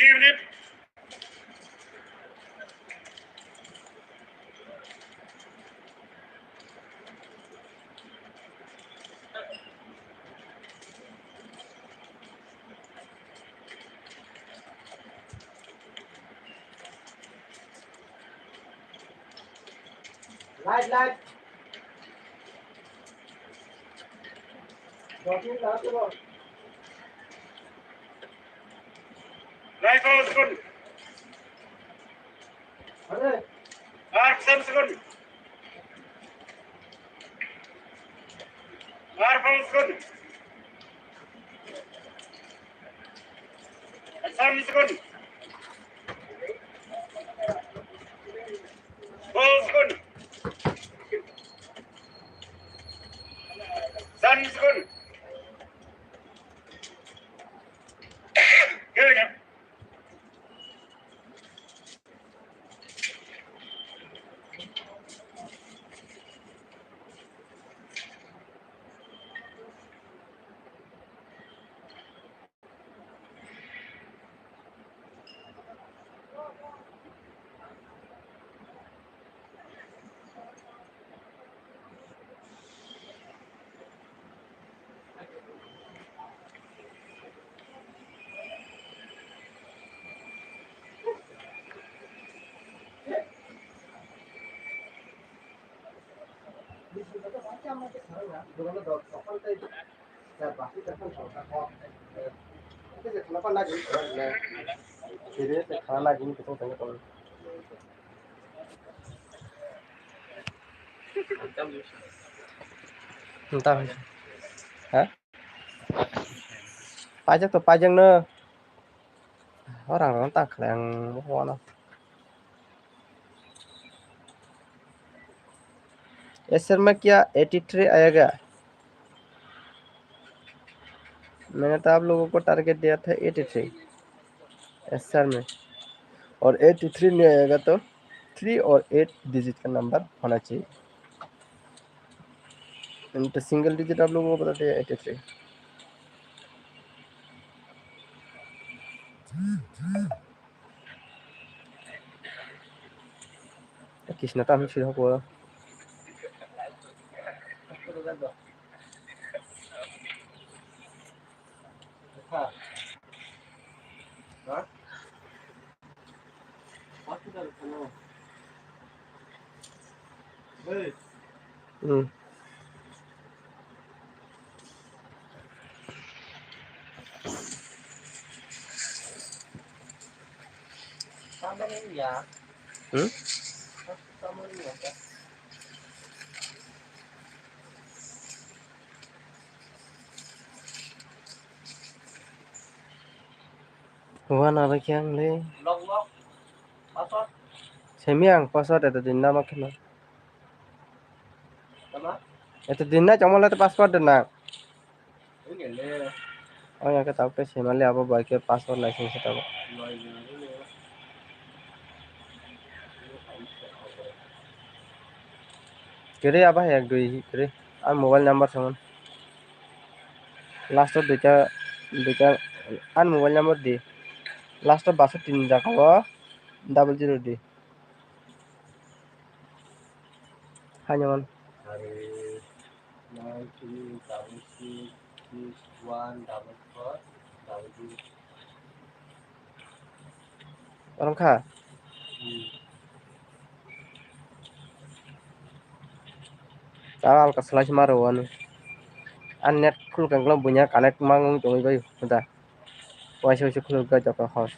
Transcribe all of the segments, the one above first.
Evening. Light. Talking last about. Life house good. Hey. Arf Sams good. Arf house good. Sams good. House good. Sons good. Good. Entah. Hah? Pajak tuh pajang ne. Orang tak yang mana. Acer में क्या 83 आएगा? मैंने तो आप लोगों को target दिया था 83 एसर में, और 83 नहीं आएगा तो 3 और 8 डिजिट का नंबर होना चाहिए। तो सिंगल डिजिट आप लोगों को बता दिया 83। किसने तो हमें सीधा हुआ हुआ ना क्या ले सेमियां password itu dinna makna itu dinna cuma lihat password na oh ya kita tahu semale apa baik password license itu kiri apa ya doi kiri আর মোবাইল নাম্বার সমান লাস্টত দুইটা আর মোবাইল নাম্বার দি লাস্টত 62 দেখাব 00 দি হ্যাঁ যেমন अरे 9366614400 orang kah al kaslah maruan an net khul kan glam punya connect mang tong bai udah wai so khul ga jaka house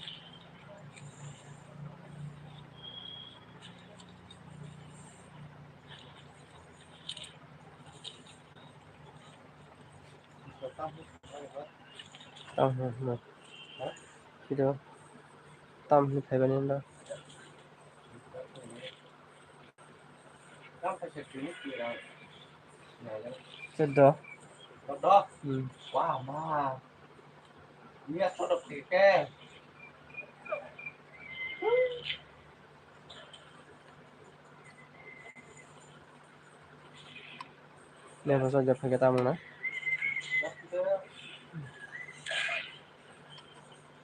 gitu tam ni phải bên đó chết đó wow ma iya sodok ke nên phải sao phải cái tam nữa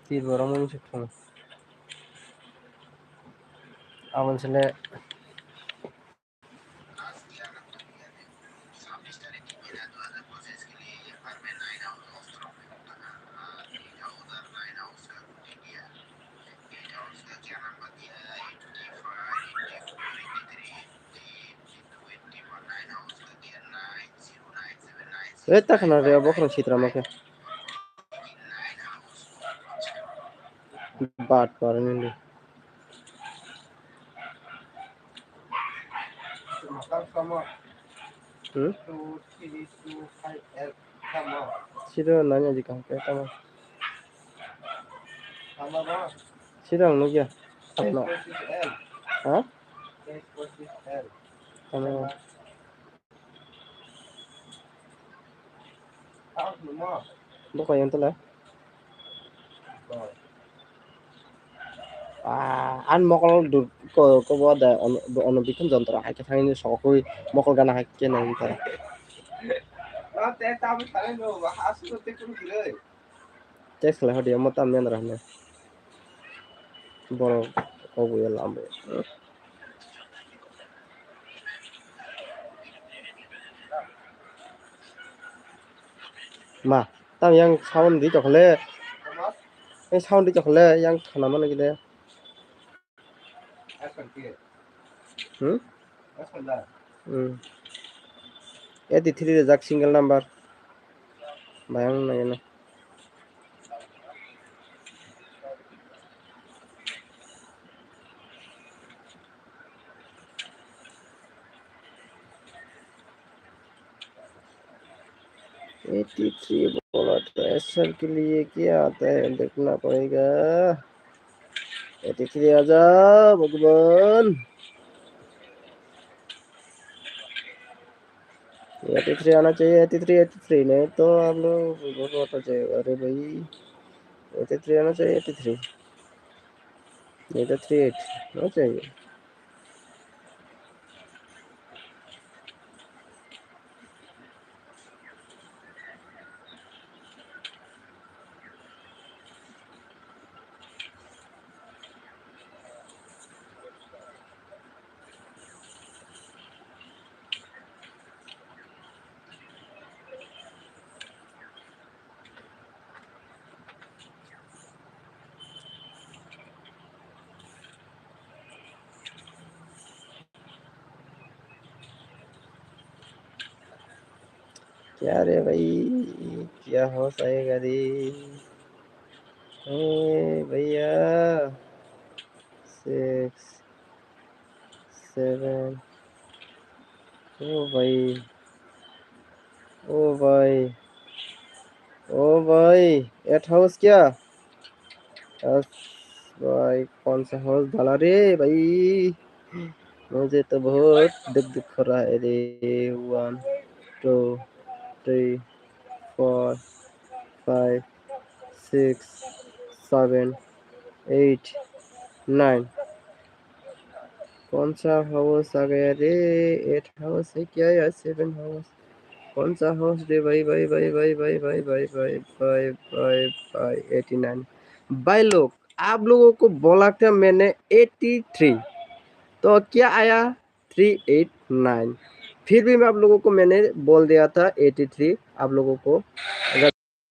thì vừa rồi mình chụp thùng awan sele tak kena dia bokong citra make bat par ini Siro nanya jika kita mah Siro anu ya sama hah sama bukan yang telah an mokol dur ko boda ono bikin jontra ha ke thangini sokoi mokol gana ha ke na kita text lah dia mo tam men rahne boro ko bu ya lambe ma tam yang sound di chokle yang sound di chokle yang khana mana gile hmm 83 rejak single number bayang na yana 83 बोला तो SL के लिए क्या आता है देखना पड़ेगा 83 आजा भगवान 83 आना चाहिए 83 नहीं तो आप लोग बहुत चाहिए अरे भाई 83 आना चाहिए 83 नहीं तो 38 आना चाहिए क्या रे भाई क्या हो जाएगा रे भैया 6 7 ओ भाई ओ भाई ओ भाई 8 हाउस क्या भाई कौन सा हाउस डाला रे भाई मुझे तो बहुत दुख हो रहा है रे 1 2 3 4 5 6 7 8 9 कौन सा हाउस आ गया रे 8 हाउस है क्या या 7 हाउस कौन सा हाउस रे भाई भाई भाई भाई भाई भाई भाई भाई भाई भाई भाई 89 भाई लोग आप लोगों को बोला था मैंने 83 तो क्या आया 389 फिर भी मैं आप लोगों को मैंने बोल दिया था 83 आप लोगों को अगर